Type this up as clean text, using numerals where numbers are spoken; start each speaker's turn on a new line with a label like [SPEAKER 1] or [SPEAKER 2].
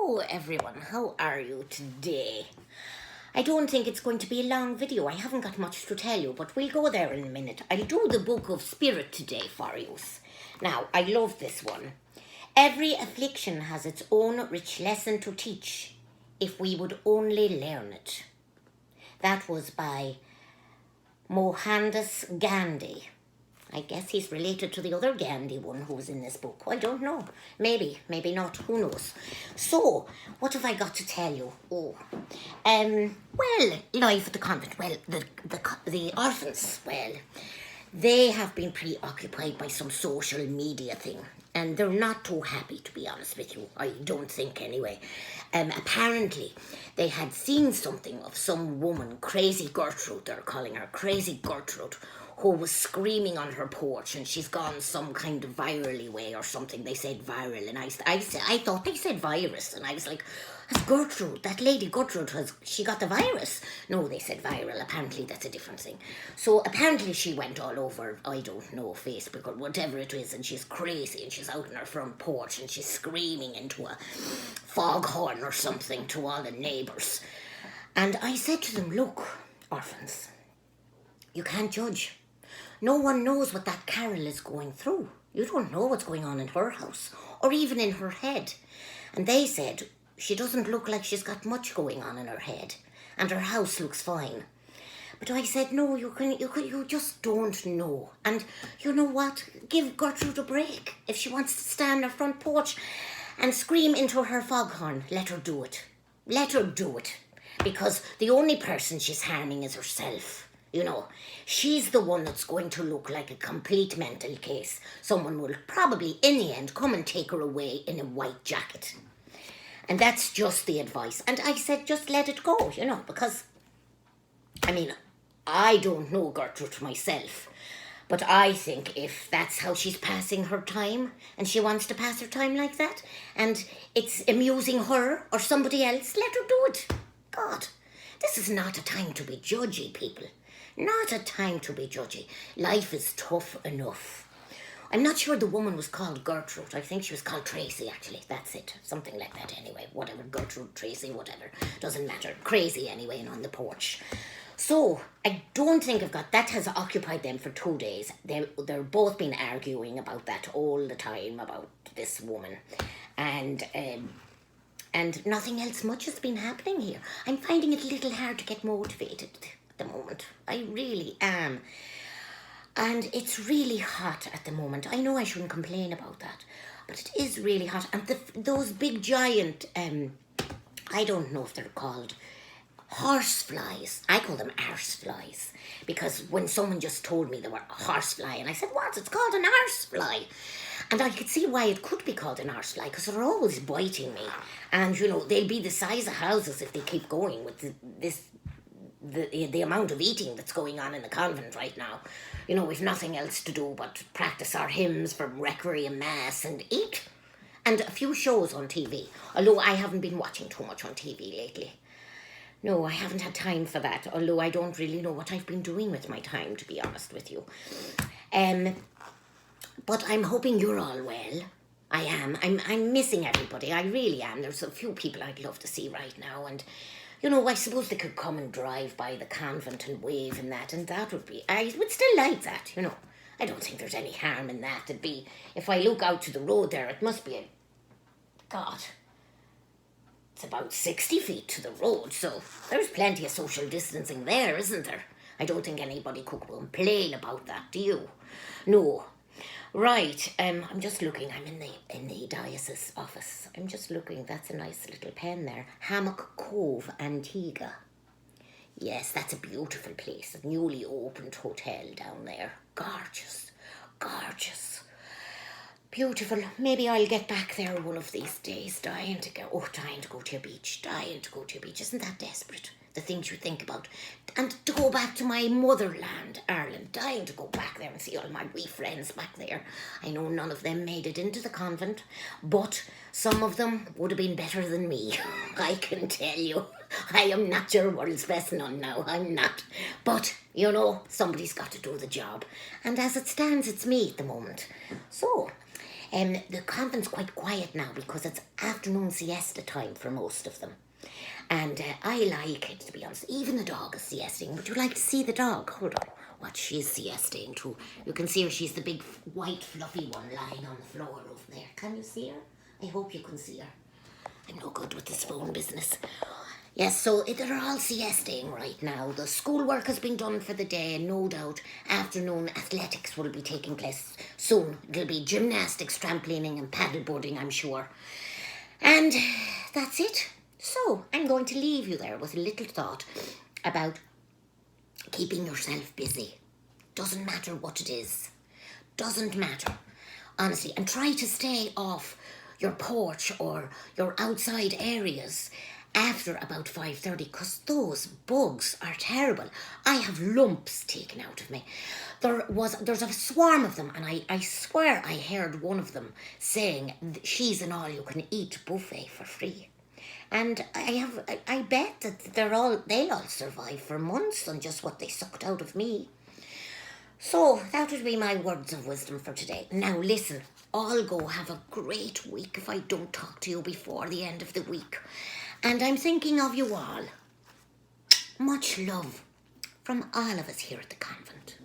[SPEAKER 1] Hello everyone, how are you today? I don't think it's going to be a long video. I haven't got much to tell you, but we'll go there in a minute. I'll do the Book of Spirit today for you. Now, I love this one. Every affliction has its own rich lesson to teach, if we would only learn it. That was by Mohandas Gandhi. I guess he's related to the other Gandhi one who was in this book. I don't know. Maybe, maybe not. Who knows? So, what have I got to tell you? Life at the convent. Well, the orphans, well, they have been preoccupied by some social media thing. And they're not too happy, to be honest with you. I don't think, anyway. Apparently, they had seen something of some woman, Crazy Gertrude, they're calling her, Crazy Gertrude, who was screaming on her porch, and she's gone some kind of virally way or something. They said viral, and I thought they said virus, and I was like, has Gertrude, that lady Gertrude, she got the virus? No, they said viral. Apparently that's a different thing. So apparently she went all over, I don't know, Facebook or whatever it is, and she's crazy, and she's out on her front porch, and she's screaming into a foghorn or something to all the neighbours. And I said to them, look, orphans, you can't judge. No one knows what that Carol is going through. You don't know what's going on in her house or even in her head. And they said she doesn't look like she's got much going on in her head, and her house looks fine. But I said, no, you just don't know. And you know what? Give Gertrude a break. If she wants to stand on her front porch and scream into her foghorn, let her do it. Let her do it. Because the only person she's harming is herself. You know, she's the one that's going to look like a complete mental case. Someone will probably, in the end, come and take her away in a white jacket. And that's just the advice. And I said, just let it go, you know, because, I mean, I don't know Gertrude myself, but I think if that's how she's passing her time, and she wants to pass her time like that, and it's amusing her or somebody else, let her do it. God, this is not a time to be judgy, people. Not a time to be judgy. Life is tough enough. I'm not sure the woman was called Gertrude. I think she was called Tracy, actually. That's it. Something like that anyway. Whatever. Gertrude, Tracy, whatever. Doesn't matter. Crazy anyway, and on the porch. So, I don't think that has occupied them for 2 days. They're both been arguing about that all the time, about this woman. And nothing else much has been happening here. I'm finding it a little hard to get motivated the moment. I really am. And it's really hot at the moment. I know I shouldn't complain about that, but it is really hot. And those big giant, I don't know if they're called horseflies. I call them arseflies, because when someone just told me they were a horsefly, and I said, what? It's called an arsefly. And I could see why it could be called an arsefly, because they're always biting me. And, you know, they'll be the size of houses if they keep going with the amount of eating that's going on in the convent right now. You know, we've nothing else to do but practice our hymns from Requiem Mass and eat. And a few shows on TV. Although I haven't been watching too much on TV lately. No, I haven't had time for that. Although I don't really know what I've been doing with my time, to be honest with you. But I'm hoping you're all well. I am. I'm missing everybody. I really am. There's a few people I'd love to see right now, and you know, I suppose they could come and drive by the convent and wave and that would be, I would still like that, you know. I don't think there's any harm in that. It'd be, if I look out to the road there, it must be it's about 60 feet to the road, so there's plenty of social distancing there, isn't there? I don't think anybody could complain about that, do you? No. Right, I'm just looking, I'm in the diocese office. I'm just looking, that's a nice little pen there. Hammock Cove, Antigua. Yes, that's a beautiful place, a newly opened hotel down there. Gorgeous, gorgeous. Beautiful. Maybe I'll get back there one of these days, dying to go to a beach, Isn't that desperate? The things you think about. And to go back to my motherland, Ireland, dying to go back there and see all my wee friends back there. I know none of them made it into the convent, but some of them would have been better than me. I can tell you. I am not your world's best nun now, I'm not. But, you know, somebody's got to do the job. And as it stands, it's me at the moment. So, The convent's quite quiet now because it's afternoon siesta time for most of them. And I like it, to be honest. Even the dog is siesting. Would you like to see the dog? Hold on. What she's siesting too. You can see her. She's the big white fluffy one lying on the floor over there. Can you see her? I hope you can see her. I'm no good with this phone business. Yes, so they're all siesting right now. The schoolwork has been done for the day, and no doubt afternoon athletics will be taking place soon. There'll be gymnastics, trampolining and paddleboarding, I'm sure. And that's it. So I'm going to leave you there with a little thought about keeping yourself busy. Doesn't matter what it is. Doesn't matter. Honestly, and try to stay off your porch or your outside areas after about 5:30 because those bugs are terrible. I have lumps taken out of me. There's a swarm of them, and I swear I heard one of them saying she's an all-you-can-eat buffet for free. And I bet that they'll all survive for months on just what they sucked out of me. So that would be my words of wisdom for today. Now listen, I'll go have a great week if I don't talk to you before the end of the week. And I'm thinking of you all. Much love from all of us here at the convent.